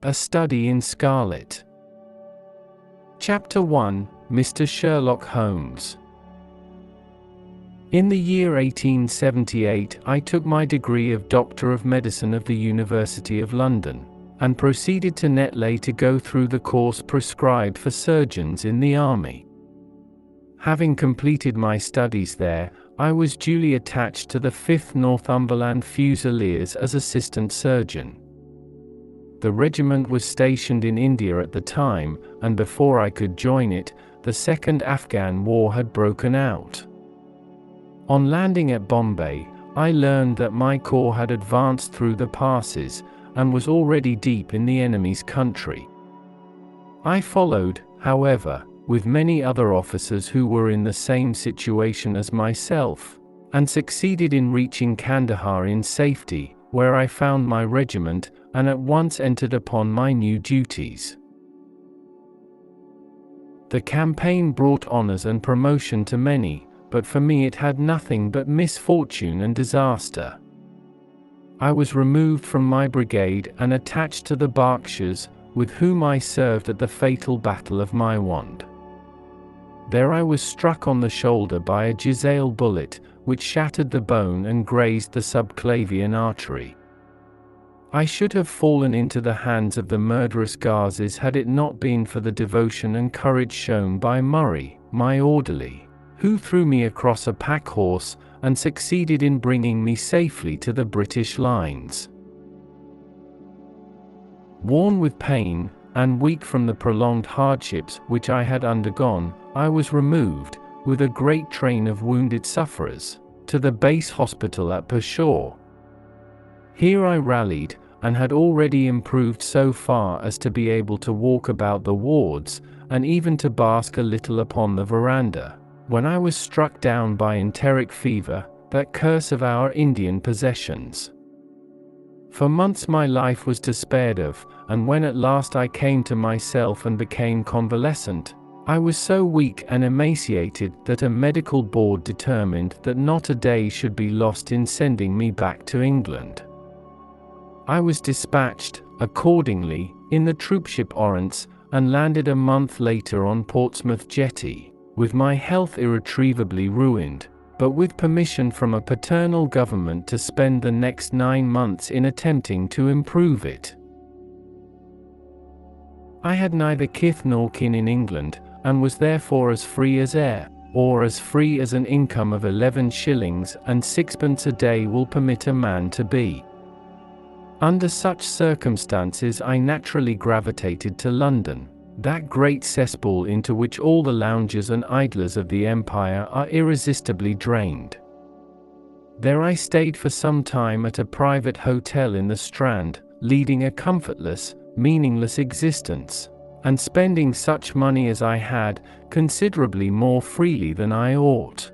A Study in Scarlet. Chapter 1: Mr. Sherlock Holmes. In the year 1878 I took my degree of Doctor of Medicine of the University of London, and proceeded to Netley to go through the course prescribed for surgeons in the army. Having completed my studies there, I was duly attached to the 5th Northumberland Fusiliers as assistant surgeon. The regiment was stationed in India at the time, and before I could join it, the Second Afghan War had broken out. On landing at Bombay, I learned that my corps had advanced through the passes, and was already deep in the enemy's country. I followed, however, with many other officers who were in the same situation as myself, and succeeded in reaching Kandahar in safety, where I found my regiment, and at once entered upon my new duties. The campaign brought honors and promotion to many, but for me it had nothing but misfortune and disaster. I was removed from my brigade and attached to the Berkshires, with whom I served at the fatal Battle of Maiwand. There I was struck on the shoulder by a Jezail bullet, which shattered the bone and grazed the subclavian artery. I should have fallen into the hands of the murderous Ghazis had it not been for the devotion and courage shown by Murray, my orderly, who threw me across a pack horse, and succeeded in bringing me safely to the British lines. Worn with pain, and weak from the prolonged hardships which I had undergone, I was removed, with a great train of wounded sufferers, to the base hospital at Peshawar. Here I rallied, and had already improved so far as to be able to walk about the wards, and even to bask a little upon the veranda, when I was struck down by enteric fever, that curse of our Indian possessions. For months my life was despaired of, and when at last I came to myself and became convalescent, I was so weak and emaciated that a medical board determined that not a day should be lost in sending me back to England. I was dispatched, accordingly, in the troopship Oronce, and landed a month later on Portsmouth jetty, with my health irretrievably ruined, but with permission from a paternal government to spend the next 9 months in attempting to improve it. I had neither kith nor kin in England, and was therefore as free as air, or as free as an income of 11 shillings and 6pence a day will permit a man to be. Under such circumstances I naturally gravitated to London, that great cesspool into which all the loungers and idlers of the empire are irresistibly drained. There I stayed for some time at a private hotel in the Strand, leading a comfortless, meaningless existence, and spending such money as I had, considerably more freely than I ought.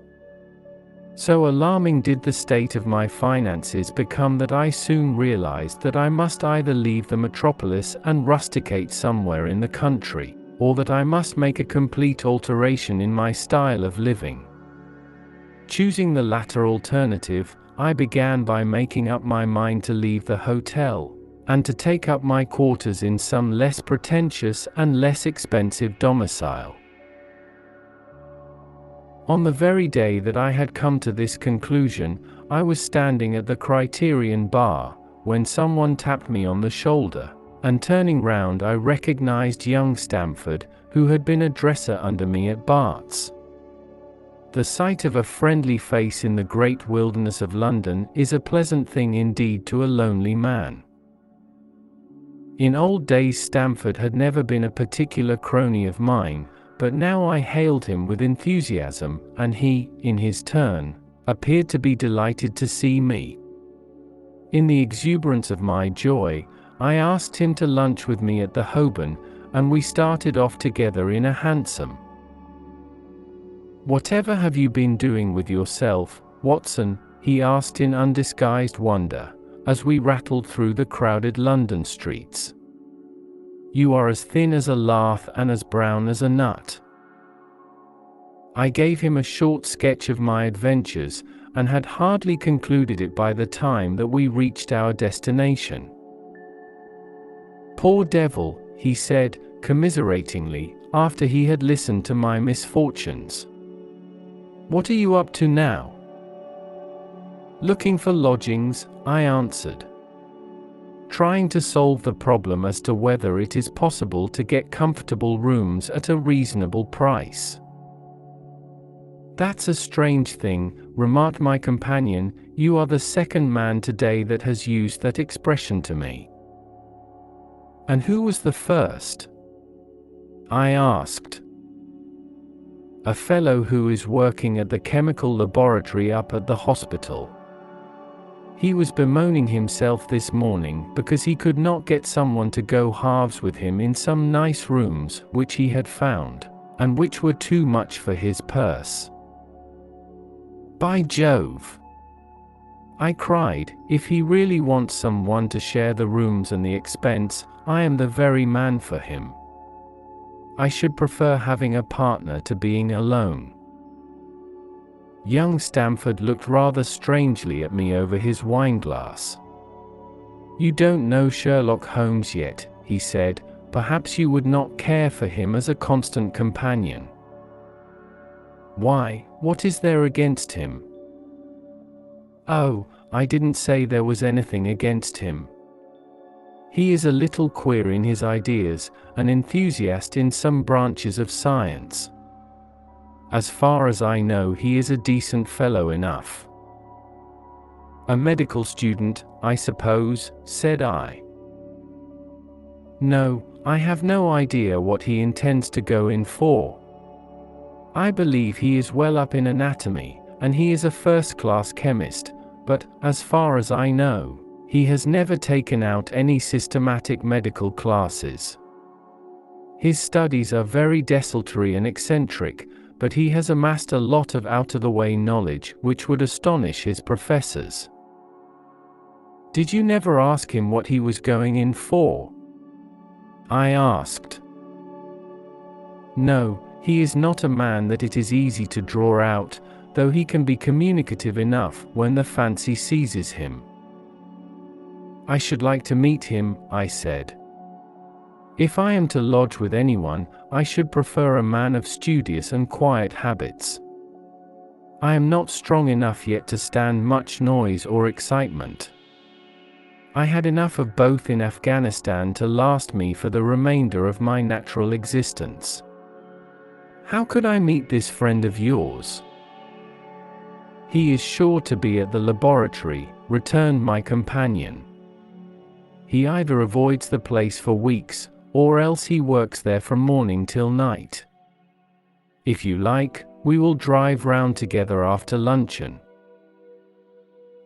So alarming did the state of my finances become that I soon realized that I must either leave the metropolis and rusticate somewhere in the country, or that I must make a complete alteration in my style of living. Choosing the latter alternative, I began by making up my mind to leave the hotel, and to take up my quarters in some less pretentious and less expensive domicile. On the very day that I had come to this conclusion, I was standing at the Criterion bar, when someone tapped me on the shoulder, and turning round I recognized young Stamford, who had been a dresser under me at Bart's. The sight of a friendly face in the great wilderness of London is a pleasant thing indeed to a lonely man. In old days Stamford had never been a particular crony of mine, but now I hailed him with enthusiasm, and he, in his turn, appeared to be delighted to see me. In the exuberance of my joy, I asked him to lunch with me at the Holborn, and we started off together in a hansom. "Whatever have you been doing with yourself, Watson?" he asked in undisguised wonder, as we rattled through the crowded London streets. "You are as thin as a lath and as brown as a nut." I gave him a short sketch of my adventures, and had hardly concluded it by the time that we reached our destination. Poor devil, he said, commiseratingly, after he had listened to my misfortunes. What are you up to now? Looking for lodgings, I answered. Trying to solve the problem as to whether it is possible to get comfortable rooms at a reasonable price. That's a strange thing, remarked my companion. You are the second man today that has used that expression to me. And who was the first? I asked. A fellow who is working at the chemical laboratory up at the hospital. He was bemoaning himself this morning because he could not get someone to go halves with him in some nice rooms which he had found, and which were too much for his purse. By Jove! I cried, if he really wants someone to share the rooms and the expense, I am the very man for him. I should prefer having a partner to being alone. Young Stamford looked rather strangely at me over his wineglass. You don't know Sherlock Holmes yet, he said. Perhaps you would not care for him as a constant companion. Why, what is there against him? Oh, I didn't say there was anything against him. He is a little queer in his ideas, an enthusiast in some branches of science. As far as I know, he is a decent fellow enough. A medical student, I suppose, said I. No, I have no idea what he intends to go in for. I believe he is well up in anatomy, and he is a first-class chemist, but, as far as I know, he has never taken out any systematic medical classes. His studies are very desultory and eccentric, but he has amassed a lot of out-of-the-way knowledge which would astonish his professors. Did you never ask him what he was going in for? I asked. No, he is not a man that it is easy to draw out, though he can be communicative enough when the fancy seizes him. I should like to meet him, I said. If I am to lodge with anyone, I should prefer a man of studious and quiet habits. I am not strong enough yet to stand much noise or excitement. I had enough of both in Afghanistan to last me for the remainder of my natural existence. How could I meet this friend of yours? He is sure to be at the laboratory, returned my companion. He either avoids the place for weeks, or else he works there from morning till night. If you like, we will drive round together after luncheon.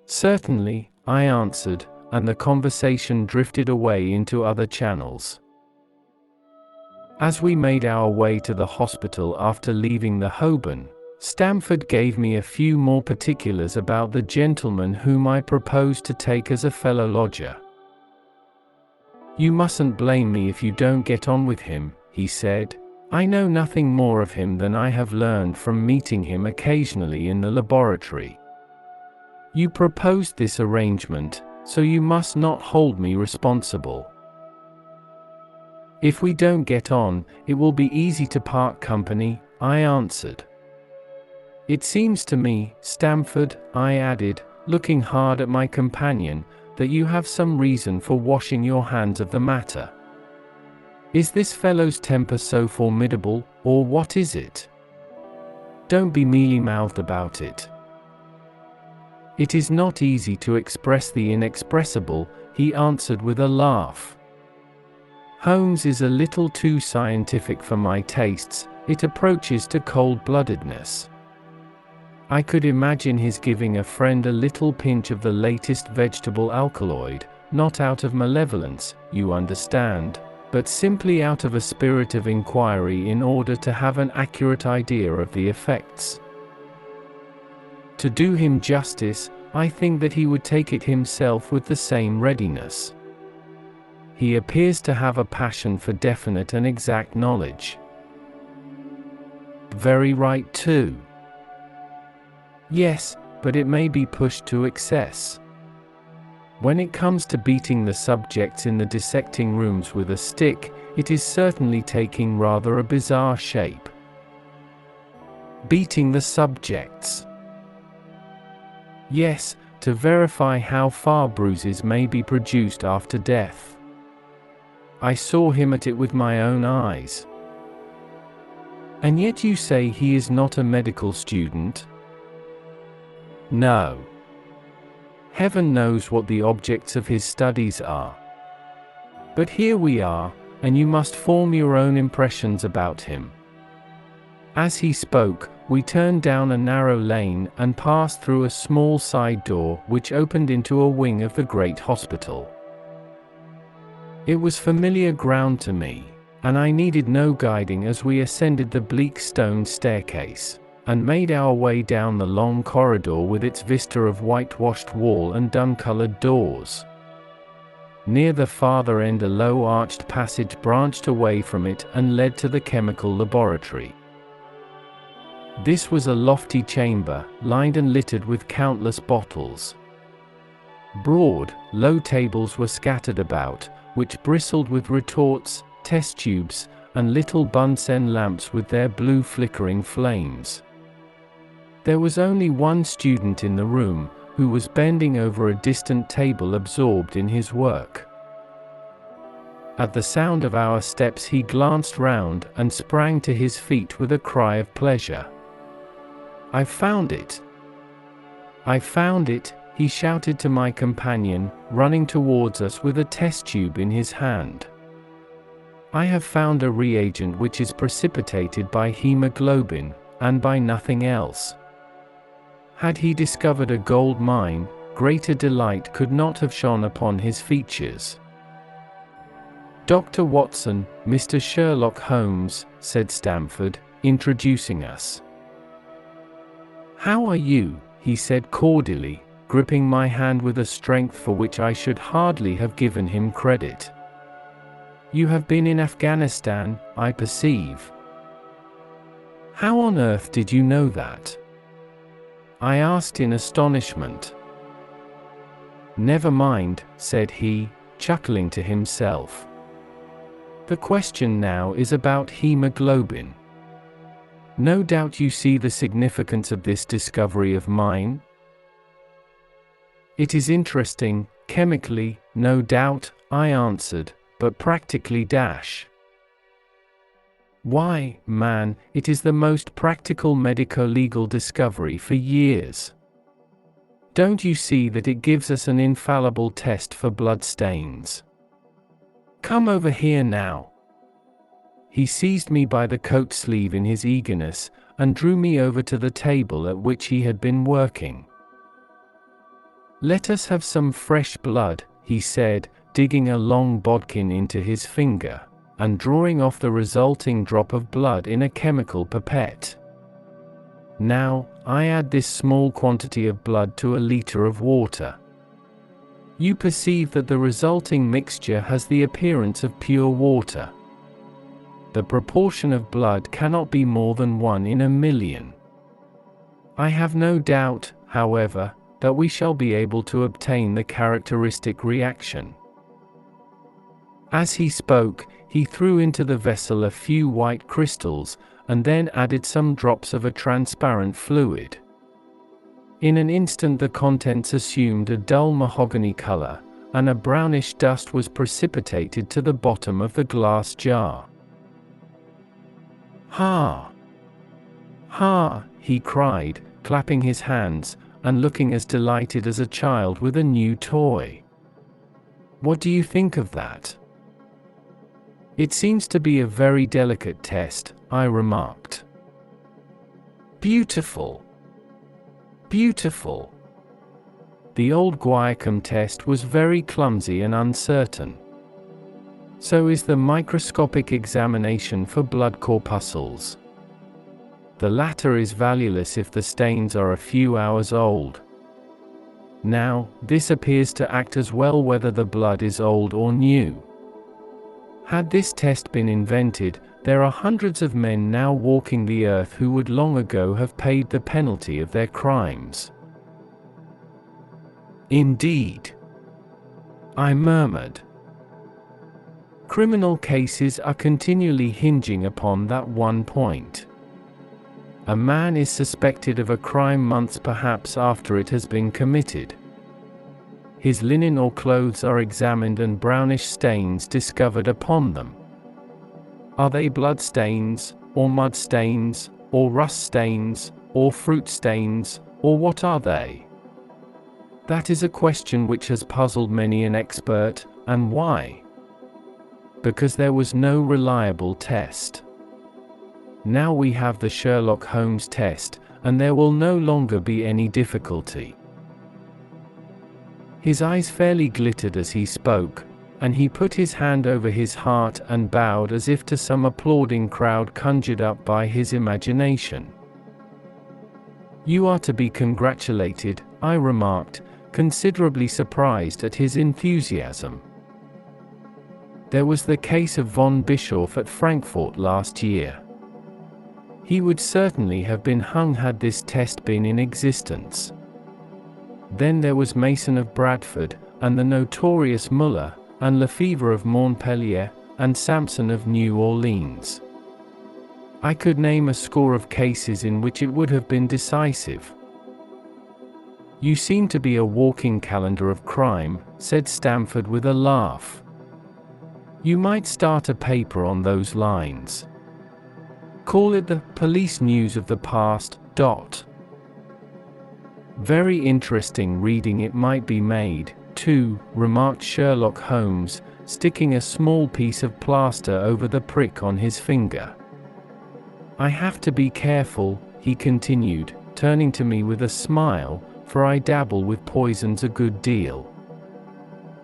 Certainly, I answered, and the conversation drifted away into other channels. As we made our way to the hospital after leaving the Holborn, Stamford gave me a few more particulars about the gentleman whom I proposed to take as a fellow lodger. You mustn't blame me if you don't get on with him, he said. I know nothing more of him than I have learned from meeting him occasionally in the laboratory. You proposed this arrangement, so you must not hold me responsible. If we don't get on, it will be easy to part company, I answered. It seems to me, Stamford, I added, looking hard at my companion, that you have some reason for washing your hands of the matter. Is this fellow's temper so formidable, or what is it? Don't be mealy-mouthed about it. It is not easy to express the inexpressible, he answered with a laugh. Holmes is a little too scientific for my tastes, it approaches to cold-bloodedness. I could imagine his giving a friend a little pinch of the latest vegetable alkaloid, not out of malevolence, you understand, but simply out of a spirit of inquiry in order to have an accurate idea of the effects. To do him justice, I think that he would take it himself with the same readiness. He appears to have a passion for definite and exact knowledge. Very right too. Yes, but it may be pushed to excess. When it comes to beating the subjects in the dissecting rooms with a stick, it is certainly taking rather a bizarre shape. Beating the subjects. Yes, to verify how far bruises may be produced after death. I saw him at it with my own eyes. And yet you say he is not a medical student? No. Heaven knows what the objects of his studies are. But here we are, and you must form your own impressions about him. As he spoke, we turned down a narrow lane and passed through a small side door which opened into a wing of the great hospital. It was familiar ground to me, and I needed no guiding as we ascended the bleak stone staircase, and made our way down the long corridor with its vista of whitewashed wall and dun-colored doors. Near the farther end a low arched passage branched away from it and led to the chemical laboratory. This was a lofty chamber, lined and littered with countless bottles. Broad, low tables were scattered about, which bristled with retorts, test tubes, and little Bunsen lamps with their blue flickering flames. There was only one student in the room, who was bending over a distant table absorbed in his work. At the sound of our steps he glanced round and sprang to his feet with a cry of pleasure. "I found it! I found it!" he shouted to my companion, running towards us with a test tube in his hand. "I have found a reagent which is precipitated by hemoglobin, and by nothing else." Had he discovered a gold mine, greater delight could not have shone upon his features. "Dr. Watson, Mr. Sherlock Holmes," said Stamford, introducing us. "How are you?" he said cordially, gripping my hand with a strength for which I should hardly have given him credit. "You have been in Afghanistan, I perceive." "How on earth did you know that?" I asked in astonishment. "Never mind," said he, chuckling to himself. "The question now is about hemoglobin. No doubt you see the significance of this discovery of mine?" "It is interesting, chemically, no doubt," I answered, "but practically dash. Why, man, it is the most practical medico-legal discovery for years. Don't you see that it gives us an infallible test for blood stains? Come over here now." He seized me by the coat sleeve in his eagerness, and drew me over to the table at which he had been working. "Let us have some fresh blood," he said, digging a long bodkin into his finger, and drawing off the resulting drop of blood in a chemical pipette. "Now, I add this small quantity of blood to a liter of water. You perceive that the resulting mixture has the appearance of pure water. The proportion of blood cannot be more than 1 in a million. I have no doubt, however, that we shall be able to obtain the characteristic reaction." As he spoke, he threw into the vessel a few white crystals, and then added some drops of a transparent fluid. In an instant the contents assumed a dull mahogany color, and a brownish dust was precipitated to the bottom of the glass jar. "Ha! Ha!" he cried, clapping his hands, and looking as delighted as a child with a new toy. "What do you think of that?" "It seems to be a very delicate test," I remarked. "Beautiful! Beautiful!" The old guaiacum test was very clumsy and uncertain. So is the microscopic examination for blood corpuscles. The latter is valueless if the stains are a few hours old. Now, this appears to act as well whether the blood is old or new. Had this test been invented, there are hundreds of men now walking the earth who would long ago have paid the penalty of their crimes. Indeed. I murmured. Criminal cases are continually hinging upon that one point. A man is suspected of a crime months perhaps after it has been committed. His linen or clothes are examined and brownish stains discovered upon them. Are they blood stains, or mud stains, or rust stains, or fruit stains, or what are they? That is a question which has puzzled many an expert, and why? Because there was no reliable test. Now we have the Sherlock Holmes test, and there will no longer be any difficulty. His eyes fairly glittered as he spoke, and he put his hand over his heart and bowed as if to some applauding crowd conjured up by his imagination. "You are to be congratulated," I remarked, considerably surprised at his enthusiasm. "There was the case of von Bischoff at Frankfurt last year. He would certainly have been hung had this test been in existence. Then there was Mason of Bradford, and the notorious Muller, and Lefevre of Montpellier, and Sampson of New Orleans. I could name a score of cases in which it would have been decisive." "You seem to be a walking calendar of crime," said Stamford with a laugh. "You might start a paper on those lines. Call it the Police News of the Past. Very interesting reading it might be made, too," remarked Sherlock Holmes, sticking a small piece of plaster over the prick on his finger. "I have to be careful," he continued, turning to me with a smile, "for I dabble with poisons a good deal."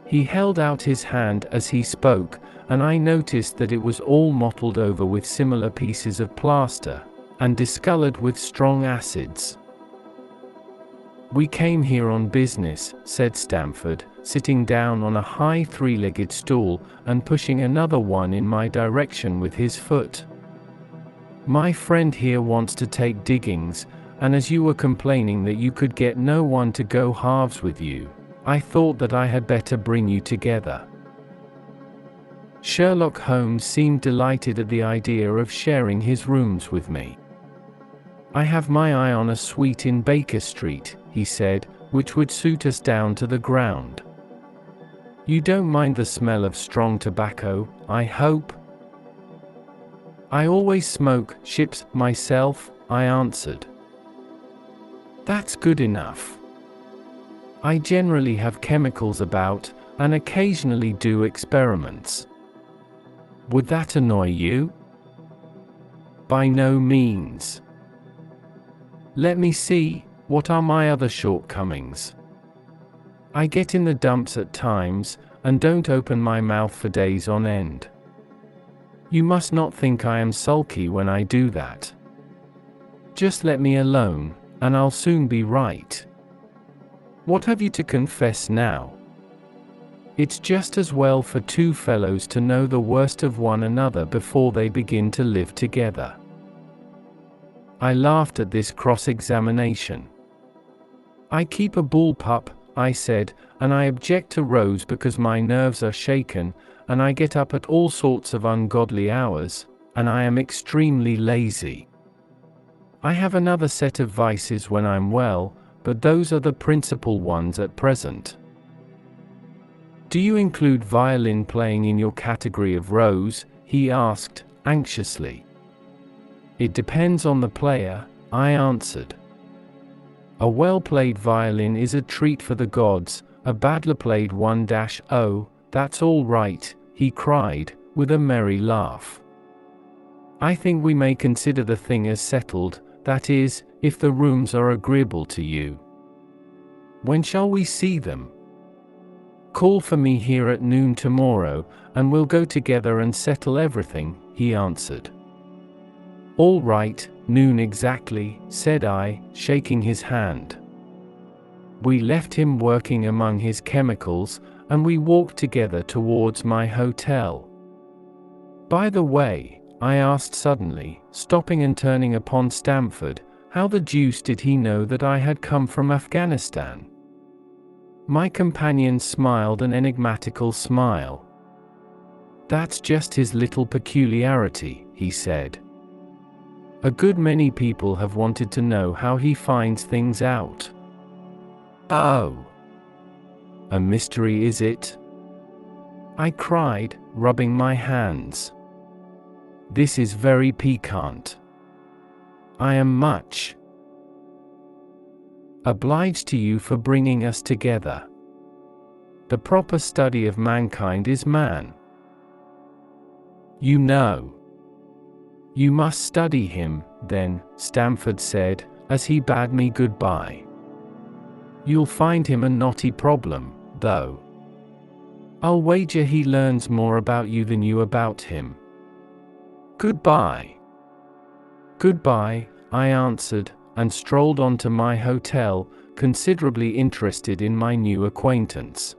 He held out his hand as he spoke, and I noticed that it was all mottled over with similar pieces of plaster, and discolored with strong acids. "We came here on business," said Stamford, sitting down on a high three-legged stool, and pushing another one in my direction with his foot. "My friend here wants to take diggings, and as you were complaining that you could get no one to go halves with you, I thought that I had better bring you together." Sherlock Holmes seemed delighted at the idea of sharing his rooms with me. "I have my eye on a suite in Baker Street," he said, "which would suit us down to the ground. You don't mind the smell of strong tobacco, I hope?" "I always smoke ships myself," I answered. "That's good enough. I generally have chemicals about, and occasionally do experiments. Would that annoy you?" "By no means. Let me see, what are my other shortcomings? I get in the dumps at times, and don't open my mouth for days on end. You must not think I am sulky when I do that. Just let me alone, and I'll soon be right. What have you to confess now? It's just as well for two fellows to know the worst of one another before they begin to live together." I laughed at this cross-examination. "I keep a bull pup," I said, "and I object to Rose because my nerves are shaken, and I get up at all sorts of ungodly hours, and I am extremely lazy. I have another set of vices when I'm well, but those are the principal ones at present." "Do you include violin playing in your category of Rose?" he asked, anxiously. "It depends on the player," I answered. "A well-played violin is a treat for the gods, a badly played one - oh, that's all right," he cried, with a merry laugh. "I think we may consider the thing as settled, that is, if the rooms are agreeable to you. When shall we see them?" "Call for me here at noon tomorrow, and we'll go together and settle everything," he answered. "All right, noon exactly," said I, shaking his hand. We left him working among his chemicals, and we walked together towards my hotel. "By the way," I asked suddenly, stopping and turning upon Stamford, "how the deuce did he know that I had come from Afghanistan?" My companion smiled an enigmatical smile. "That's just his little peculiarity," he said. "A good many people have wanted to know how he finds things out." "Oh. A mystery, is it?" I cried, rubbing my hands. "This is very piquant. I am much obliged to you for bringing us together. The proper study of mankind is man. You know. You must study him, then," Stamford said, as he bade me goodbye. "You'll find him a knotty problem, though. I'll wager he learns more about you than you about him. Goodbye." "Goodbye," I answered, and strolled on to my hotel, considerably interested in my new acquaintance.